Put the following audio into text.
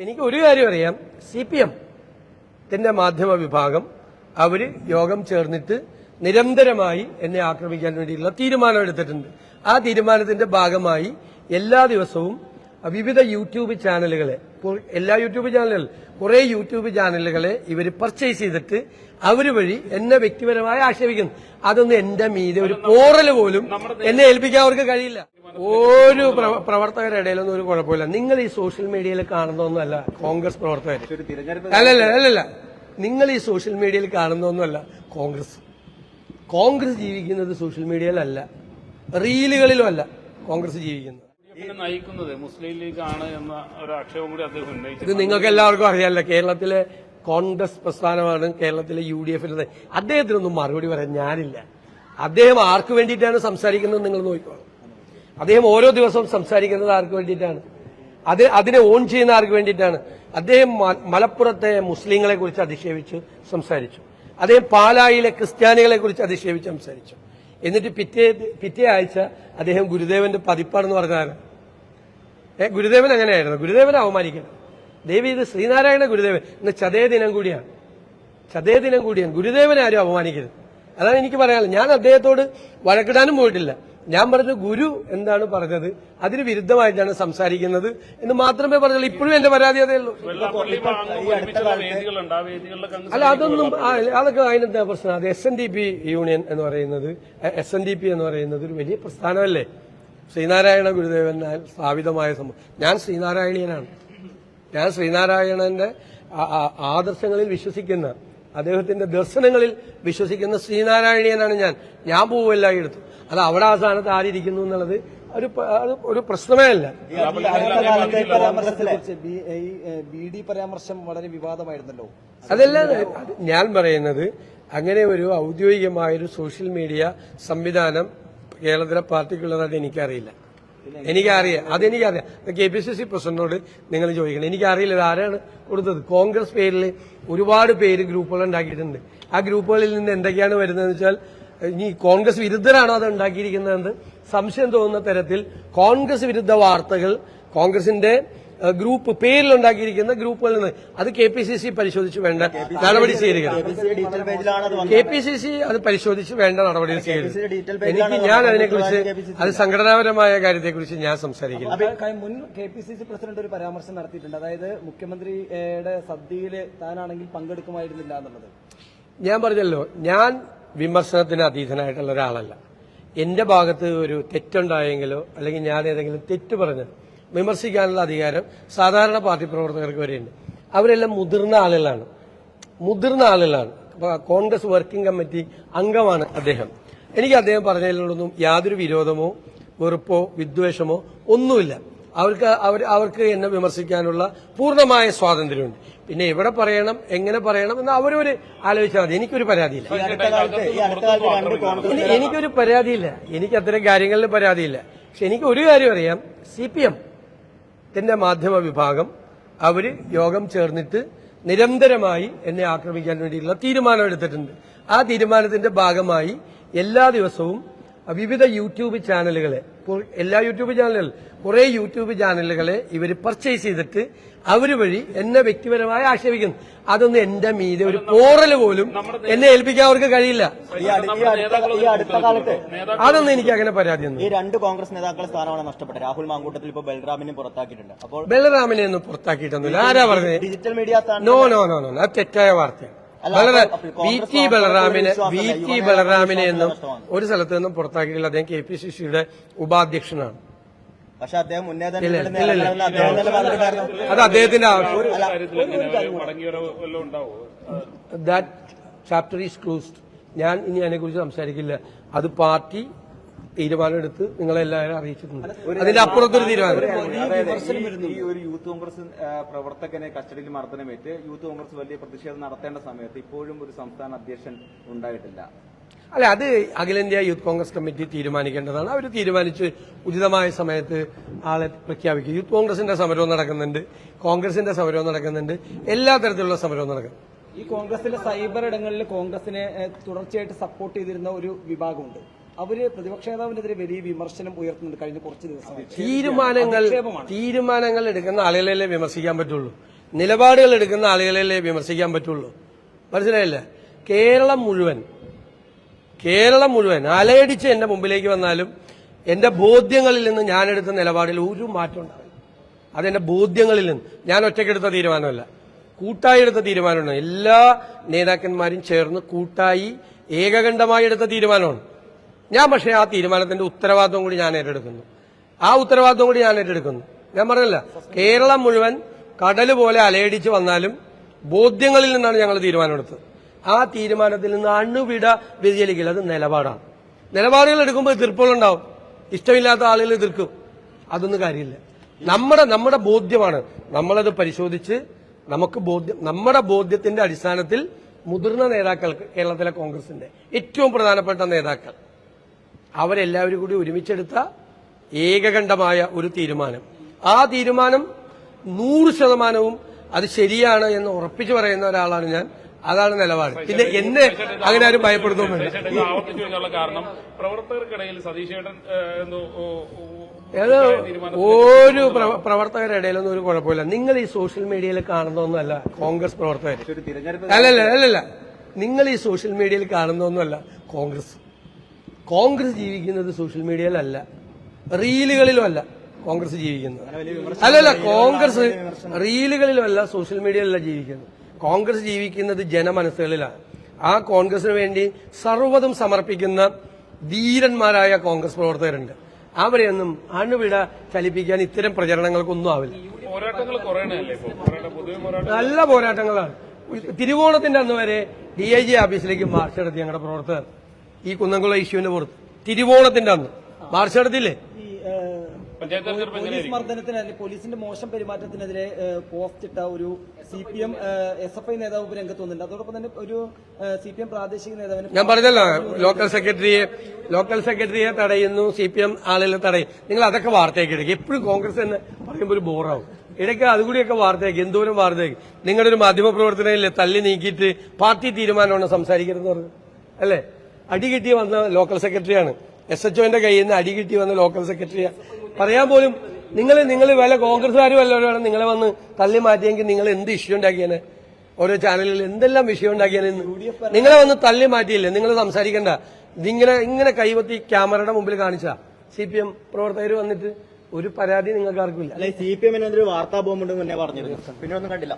എനിക്ക് ഒരു കാര്യം അറിയാം, CPM മാധ്യമ വിഭാഗം അവര് യോഗം ചേർന്നിട്ട് നിരന്തരമായി എന്നെ ആക്രമിക്കാൻ വേണ്ടിയിട്ടുള്ള തീരുമാനമെടുത്തിട്ടുണ്ട്. ആ തീരുമാനത്തിന്റെ ഭാഗമായി എല്ലാ ദിവസവും വിവിധ യൂട്യൂബ് ചാനലുകളെ, എല്ലാ യൂട്യൂബ് ചാനലുകൾ, കുറെ യൂട്യൂബ് ചാനലുകളെ ഇവർ പർച്ചേസ് ചെയ്തിട്ട് അവര് വഴി എന്നെ വ്യക്തിപരമായി ആക്ഷേപിക്കുന്നു. അതൊന്നും എന്റെ മീതെ ഒരു പോറൽ പോലും എന്നെ ഏൽപ്പിക്കാൻ അവർക്ക് കഴിയില്ല. ഒരു പ്രവർത്തകരുടെ ഇടയിലൊന്നും ഒരു കുഴപ്പമില്ല. നിങ്ങൾ ഈ സോഷ്യൽ മീഡിയയിൽ കാണുന്നൊന്നുമല്ല കോൺഗ്രസ് പ്രവർത്തകർ. അല്ലല്ല, നിങ്ങൾ ഈ സോഷ്യൽ മീഡിയയിൽ കാണുന്നൊന്നുമല്ല കോൺഗ്രസ് ജീവിക്കുന്നത് സോഷ്യൽ മീഡിയയിലല്ല, റീലുകളിലും അല്ല കോൺഗ്രസ് ജീവിക്കുന്നത്. നയിക്കുന്നത് മുസ്ലിം ലീഗാണ് എന്ന ഒരു ആക്ഷേപം കൂടി അദ്ദേഹം ഉന്നയിച്ചു. ഇത് നിങ്ങൾക്ക് എല്ലാവർക്കും അറിയാമല്ലോ, കേരളത്തിലെ കോൺഗ്രസ് പ്രസ്ഥാനമാണ് കേരളത്തിലെ UDF. അദ്ദേഹത്തിനൊന്നും മറുപടി പറയാൻ ഞാനില്ല. അദ്ദേഹം ആർക്ക് വേണ്ടിയിട്ടാണ് സംസാരിക്കുന്നത് നിങ്ങൾ നോക്കിക്കോളൂ. അദ്ദേഹം ഓരോ ദിവസവും സംസാരിക്കുന്നത് ആർക്ക് വേണ്ടിയിട്ടാണ്, അതിനെ ഓൺ ചെയ്യുന്ന ആർക്ക് വേണ്ടിയിട്ടാണ്. അദ്ദേഹം മലപ്പുറത്തെ മുസ്ലിങ്ങളെ കുറിച്ച് അധിക്ഷേപിച്ച് സംസാരിച്ചു. അദ്ദേഹം പാലായിലെ ക്രിസ്ത്യാനികളെ കുറിച്ച് അധിക്ഷേപിച്ച് സംസാരിച്ചു. എന്നിട്ട് പിറ്റേ ആഴ്ച അദ്ദേഹം ഗുരുദേവന്റെ പതിപ്പാണെന്ന് പറഞ്ഞാണ്. ഗുരുദേവൻ എങ്ങനെയായിരുന്നു? ഗുരുദേവനെ അവമാനിക്കണം. ദേവി, ഇത് ശ്രീനാരായണ ഗുരുദേവൻ ഇന്ന് ചതയ ദിനം കൂടിയാണ്. ഗുരുദേവനെ ആരും അപമാനിക്കരുത്. അതാണ് എനിക്ക് പറയാനുള്ളത്. ഞാൻ അദ്ദേഹത്തോട് വഴക്കിടാനും പോയിട്ടില്ല. ഞാൻ പറഞ്ഞു ഗുരു എന്താണ് പറഞ്ഞത് അതിന് വിരുദ്ധമായിട്ടാണ് സംസാരിക്കുന്നത് എന്ന് മാത്രമേ പറഞ്ഞുള്ളൂ. ഇപ്പോഴും എന്റെ പരാതി അതേ ഉള്ളൂ. അല്ല, അതൊക്കെ അതിനെന്താ പ്രശ്നം? അത് SNDP യൂണിയൻ എന്ന് പറയുന്നത്, SNDP എന്ന് പറയുന്നത് ഒരു വലിയ പ്രസ്ഥാനമല്ലേ? ശ്രീനാരായണ ഗുരുദേവൻ സ്ഥാപിതമായ സംഭവം. ഞാൻ ശ്രീനാരായണീയനാണ്. ഞാൻ ശ്രീനാരായണന്റെ ആദർശങ്ങളിൽ വിശ്വസിക്കുന്ന, അദ്ദേഹത്തിന്റെ ദർശനങ്ങളിൽ വിശ്വസിക്കുന്ന ശ്രീനാരായണീയനാണ് ഞാൻ പോവെല്ലായിടത്തു. അത് അവിടെ ആ സ്ഥാനത്ത് ആരിയിരിക്കുന്നു എന്നുള്ളത് ഒരു പ്രശ്നമേ അല്ല. BD പരാമർശം വളരെ വിവാദമായിരുന്നല്ലോ. അതല്ല ഞാൻ പറയുന്നത്. അങ്ങനെ ഒരു ഔദ്യോഗികമായൊരു സോഷ്യൽ മീഡിയ സംവിധാനം കേരളത്തിലെ പാർട്ടിക്കുള്ളതായിട്ട് എനിക്കറിയില്ല. അതെനിക്കറിയാം. KPCC പ്രസിഡന്റിനോട് നിങ്ങൾ ചോദിക്കണം. എനിക്കറിയില്ല ഇത് ആരാണ് കൊടുത്തത്. കോൺഗ്രസ് പേരിൽ ഒരുപാട് പേര് ഗ്രൂപ്പുകൾ ഉണ്ടാക്കിയിട്ടുണ്ട്. ആ ഗ്രൂപ്പുകളിൽ നിന്ന് എന്തൊക്കെയാണ് വരുന്നതെന്ന് വെച്ചാൽ, ഇനി കോൺഗ്രസ് വിരുദ്ധരാണോ അത് ഉണ്ടാക്കിയിരിക്കുന്നതെന്ന് സംശയം തോന്നുന്ന തരത്തിൽ കോൺഗ്രസ് വിരുദ്ധ വാർത്തകൾ കോൺഗ്രസിന്റെ ഗ്രൂപ്പ് പേരിലുണ്ടാക്കിയിരിക്കുന്ന ഗ്രൂപ്പുകളിൽ നിന്ന് അത് KPCC പരിശോധിച്ച് വേണ്ട നടപടി സ്വീകരിക്കണം. KPCC അത് പരിശോധിച്ച് വേണ്ട നടപടി സ്വീകരിക്കണം. ഞാൻ അതിനെക്കുറിച്ച്, അത് സംഘടനാപരമായ കാര്യത്തെക്കുറിച്ച് ഞാൻ സംസാരിക്കില്ല. മുൻ KPCC പ്രസിഡന്റ് ഒരു പരാമർശം നടത്തിയിട്ടുണ്ട്. അതായത് മുഖ്യമന്ത്രിയുടെ സദ്യയിൽ താനാണെങ്കിൽ പങ്കെടുക്കുമായിരുന്നില്ല എന്നുള്ളത്. ഞാൻ പറഞ്ഞല്ലോ, ഞാൻ വിമർശനത്തിന് അതീതനായിട്ടുള്ള ഒരാളല്ല. എന്റെ ഭാഗത്ത് ഒരു തെറ്റുണ്ടായെങ്കിലോ അല്ലെങ്കിൽ ഞാൻ ഏതെങ്കിലും തെറ്റ് പറഞ്ഞ് വിമർശിക്കാനുള്ള അധികാരം സാധാരണ പാർട്ടി പ്രവർത്തകർക്ക് വരെയുണ്ട്. അവരെല്ലാം മുതിർന്ന ആളുകളാണ്. കോൺഗ്രസ് വർക്കിംഗ് കമ്മിറ്റി അംഗമാണ് അദ്ദേഹം. എനിക്ക് അദ്ദേഹം പറഞ്ഞതിലൊന്നും യാതൊരു വിരോധമോ വെറുപ്പോ വിദ്വേഷമോ ഒന്നുമില്ല. അവർക്ക് എന്നെ വിമർശിക്കാനുള്ള പൂർണ്ണമായ സ്വാതന്ത്ര്യമുണ്ട്. പിന്നെ എവിടെ പറയണം, എങ്ങനെ പറയണം എന്ന് അവരവര് ആലോചിച്ചാൽ മതി. എനിക്കൊരു പരാതിയില്ല. എനിക്ക് അത്തരം കാര്യങ്ങളിൽ പരാതിയില്ല. പക്ഷെ എനിക്ക് ഒരു കാര്യം അറിയാം, CPM മാധ്യമ വിഭാഗം അവര് യോഗം ചേർന്നിട്ട് നിരന്തരമായി എന്നെ ആക്രമിക്കാൻ വേണ്ടിയിട്ടുള്ള തീരുമാനമെടുത്തിട്ടുണ്ട്. ആ തീരുമാനത്തിന്റെ ഭാഗമായി എല്ലാ ദിവസവും വിവിധ യൂട്യൂബ് ചാനലുകളെ, കുറെ യൂട്യൂബ് ചാനലുകളെ ഇവര് പർച്ചേസ് ചെയ്തിട്ട് അവര് വഴി എന്നെ വ്യക്തിപരമായി ആക്ഷേപിക്കുന്നു. അതൊന്നും എന്റെ മീതെ ഒരു പോറൽ പോലും എന്നെ ഏൽപ്പിക്കാൻ അവർക്ക് കഴിയില്ല. അതൊന്നും എനിക്ക് അങ്ങനെ പരാതിയൊന്നും. ഈ രണ്ട് കോൺഗ്രസ് നേതാക്കളുടെ സ്ഥാനമാണ് നഷ്ടപ്പെട്ടത്. രാഹുൽ മാങ്കൂട്ടത്തിൽ ഇപ്പോൾ ബൽറാമിനെ പുറത്താക്കിയിട്ടുണ്ട്. അപ്പോൾ ബൽറാമിനെ ഒന്നും പുറത്താക്കിയിട്ടൊന്നുമില്ല. ആരാ പറഞ്ഞത്? ഡിജിറ്റൽ മീഡിയ നോ, അത് തെറ്റായ വാർത്തയാണ്. VT ബലറാമിനെ എന്നും ഒരു സ്ഥലത്ത് നിന്നും പുറത്താക്കിയില്ല. അദ്ദേഹം KPCCയുടെ ഉപാധ്യക്ഷനാണ്. പക്ഷെ അദ്ദേഹം അത് അദ്ദേഹത്തിന്റെ ദാറ്റ് ചാപ്റ്റർ ഈസ് ക്ലോസ്ഡ്. ഞാൻ ഇനി അതിനെക്കുറിച്ച് സംസാരിക്കില്ല. അത് പാർട്ടി തീരുമാനമെടുത്ത് നിങ്ങളെല്ലാവരും അറിയിച്ചിട്ടുണ്ട്. അതിന്റെ അപ്പുറത്തൊരു തീരുമാനം. ഈ ഒരു യൂത്ത് കോൺഗ്രസ് പ്രവർത്തകനെ കസ്റ്റഡിയിൽ മർദ്ദനമേറ്റ് യൂത്ത് കോൺഗ്രസ് വലിയ പ്രതിഷേധം നടത്തേണ്ട സമയത്ത് ഇപ്പോഴും ഒരു സംസ്ഥാന അധ്യക്ഷൻ ഉണ്ടായിട്ടില്ല. അല്ല, അത് അഖിലേന്ത്യാ യൂത്ത് കോൺഗ്രസ് കമ്മിറ്റി തീരുമാനിക്കേണ്ടതാണ്. അവർ തീരുമാനിച്ച് ഉചിതമായ സമയത്ത് ആളെ പ്രഖ്യാപിക്കും. യൂത്ത് കോൺഗ്രസിന്റെ സമരവും നടക്കുന്നുണ്ട്, കോൺഗ്രസിന്റെ സമരവും നടക്കുന്നുണ്ട്, എല്ലാ തരത്തിലുള്ള സമരവും നടക്കുന്നു. ഈ കോൺഗ്രസിലെ സൈബർ ഇടങ്ങളിൽ കോൺഗ്രസിനെ തുടർച്ചയായിട്ട് സപ്പോർട്ട് ചെയ്തിരുന്ന ഒരു വിഭാഗമുണ്ട്. അവര് പ്രതിപക്ഷ നേതാവിനെതിരെ വലിയ വിമർശനം ഉയർത്തുന്നുണ്ട് കഴിഞ്ഞ കുറച്ച് ദിവസമായി. തീരുമാനങ്ങൾ എടുക്കുന്ന ആളുകളെ വിമർശിക്കാൻ പറ്റുള്ളൂ, നിലപാടുകൾ എടുക്കുന്ന ആളുകളെ വിമർശിക്കാൻ പറ്റുള്ളൂ. മനസ്സിലായില്ലേ? കേരളം മുഴുവൻ അലയടിച്ച് എന്റെ മുമ്പിലേക്ക് വന്നാലും എന്റെ ബോധ്യങ്ങളിൽ നിന്ന് ഞാനെടുത്ത നിലപാടിൽ ഒരു മാറ്റം ഉണ്ടാവില്ല. അതെന്റെ ബോധ്യങ്ങളിൽ നിന്ന്, ഞാൻ ഒറ്റയ്ക്കെടുത്ത തീരുമാനമല്ല, കൂട്ടായി എടുത്ത തീരുമാനമാണ്. എല്ലാ നേതാക്കന്മാരും ചേർന്ന് കൂട്ടായി ഏകകണ്ഠമായി എടുത്ത തീരുമാനമാണ് ഞാൻ. പക്ഷേ ആ തീരുമാനത്തിന്റെ ഉത്തരവാദിത്വം കൂടി ഞാൻ ഏറ്റെടുക്കുന്നു. ഞാൻ പറഞ്ഞില്ല, കേരളം മുഴുവൻ കടല് പോലെ അലയടിച്ച് വന്നാലും ബോധ്യങ്ങളിൽ നിന്നാണ് ഞങ്ങൾ തീരുമാനമെടുത്തത്. ആ തീരുമാനത്തിൽ നിന്ന് അണുവിട വ്യതിചലിക്കില്ല. അത് നിലപാടാണ്. നിലപാടുകൾ എടുക്കുമ്പോൾ എതിർപ്പുകളുണ്ടാവും, ഇഷ്ടമില്ലാത്ത ആളുകൾ എതിർക്കും. അതൊന്നും കാര്യമില്ല. നമ്മുടെ ബോധ്യമാണ്. നമ്മളത് പരിശോധിച്ച് നമ്മുടെ ബോധ്യത്തിന്റെ അടിസ്ഥാനത്തിൽ മുതിർന്ന നേതാക്കൾക്ക്, കേരളത്തിലെ കോൺഗ്രസിന്റെ ഏറ്റവും പ്രധാനപ്പെട്ട നേതാക്കൾ, അവരെല്ലാവരും കൂടി ഒരുമിച്ചെടുത്ത ഏകകണ്ഠമായ ഒരു തീരുമാനം. ആ തീരുമാനം 100% അത് ശരിയാണ് എന്ന് ഉറപ്പിച്ചു പറയുന്ന ഒരാളാണ് ഞാൻ. അതാണ് നിലപാട്. പിന്നെ എന്നെ അങ്ങനെ ആരും ഭയപ്പെടുത്തുന്നുണ്ട്. ആവർത്തിച്ചു വെക്കാനുള്ള കാരണം പ്രവർത്തകർക്കിടയിൽ സതീശേട്ടൻ ഒരു പ്രവർത്തകരുടെ ഇടയിലൊന്നും ഒരു കുഴപ്പമില്ല. നിങ്ങൾ ഈ സോഷ്യൽ മീഡിയയിൽ കാണുന്നൊന്നുമല്ല കോൺഗ്രസ് പ്രവർത്തകർ. അല്ലല്ല, നിങ്ങൾ ഈ സോഷ്യൽ മീഡിയയിൽ കാണുന്നൊന്നുമല്ല കോൺഗ്രസ് ജീവിക്കുന്നത് സോഷ്യൽ മീഡിയയിലല്ല, റീലുകളിലും അല്ല കോൺഗ്രസ് ജീവിക്കുന്നത്. കോൺഗ്രസ് റീലുകളിലും അല്ല, സോഷ്യൽ മീഡിയയിലല്ല ജീവിക്കുന്നത്. കോൺഗ്രസ് ജീവിക്കുന്നത് ജനമനസ്സുകളിലാണ്. ആ കോൺഗ്രസിന് വേണ്ടി സർവ്വതും സമർപ്പിക്കുന്ന ധീരന്മാരായ കോൺഗ്രസ് പ്രവർത്തകരുണ്ട്. അവരെയൊന്നും അണുവിട ചലിപ്പിക്കാൻ ഇത്തരം പ്രചരണങ്ങൾക്കൊന്നും ആവില്ല. നല്ല പോരാട്ടങ്ങളാണ്. തിരുവോണത്തിന്റെ അന്ന് വരെ DIG ഓഫീസിലേക്ക് മാർച്ച് നടത്തി ഞങ്ങളുടെ പ്രവർത്തകർ. ഈ കുന്നംകുളം ഇഷ്യൂവിന്റെ പുറത്ത് തിരുവോണത്തിന്റെ അന്ന് മാർച്ച് നടത്തിയില്ലേ? പോലീസ് മർദ്ദനത്തിന്, പോലീസിന്റെ മോശം പെരുമാറ്റത്തിനെതിരെ പോസ്റ്റ് ഇട്ട ഒരു CPM SFI നേതാവ് രംഗത്ത് വന്നിട്ടുണ്ട്. അതോടൊപ്പം തന്നെ ഒരു CPM പ്രാദേശിക നേതാവിന്, ഞാൻ പറഞ്ഞല്ലോ, ലോക്കൽ സെക്രട്ടറിയെ തടയുന്നു, CPM ആളുകളെ തടയും. നിങ്ങൾ അതൊക്കെ വാർത്തയാക്കി എടുക്കുക. എപ്പോഴും കോൺഗ്രസ് എന്ന് പറയുമ്പോൾ ഒരു ബോറാവും. ഇടയ്ക്ക് അതുകൂടിയൊക്കെ വാർത്തയാക്കി, എന്തോരം വാർത്തയാക്കി. നിങ്ങളുടെ ഒരു മാധ്യമപ്രവർത്തനയില്ലേ തള്ളി നീക്കിയിട്ട് പാർട്ടി തീരുമാനമാണ് സംസാരിക്കരുതെന്ന് പറഞ്ഞു അല്ലേ? അടികിട്ടി വന്ന ലോക്കൽ സെക്രട്ടറിയാണ്, SHOന്റെ കയ്യിൽ നിന്ന് അടികിട്ടി വന്ന ലോക്കൽ സെക്രട്ടറിയാണ്. പറയാൻ പോലും നിങ്ങൾ വല്ല കോൺഗ്രസ്സുകാരും വല്ലവരാണ് നിങ്ങളെ വന്ന് തള്ളി മാറ്റിയെങ്കിൽ നിങ്ങൾ എന്ത് ഇഷ്യൂ ഉണ്ടാക്കിയാണ്? ഓരോ ചാനലുകളിൽ എന്തെല്ലാം വിഷയം ഉണ്ടാക്കിയാണ്. നിങ്ങളെ വന്ന് തള്ളി മാറ്റിയില്ലേ? നിങ്ങൾ സംസാരിക്കണ്ട. ഇങ്ങനെ കൈവത്തി ക്യാമറയുടെ മുമ്പിൽ കാണിച്ച CPM പ്രവർത്തകർ വന്നിട്ട് ഒരു പരാതി നിങ്ങൾക്ക് ആർക്കില്ല. CPM വാർത്താ ബോംബുണ്ടെന്ന് മുന്നേ പറഞ്ഞിരുന്നു, പിന്നെ ഒന്നും കണ്ടില്ല.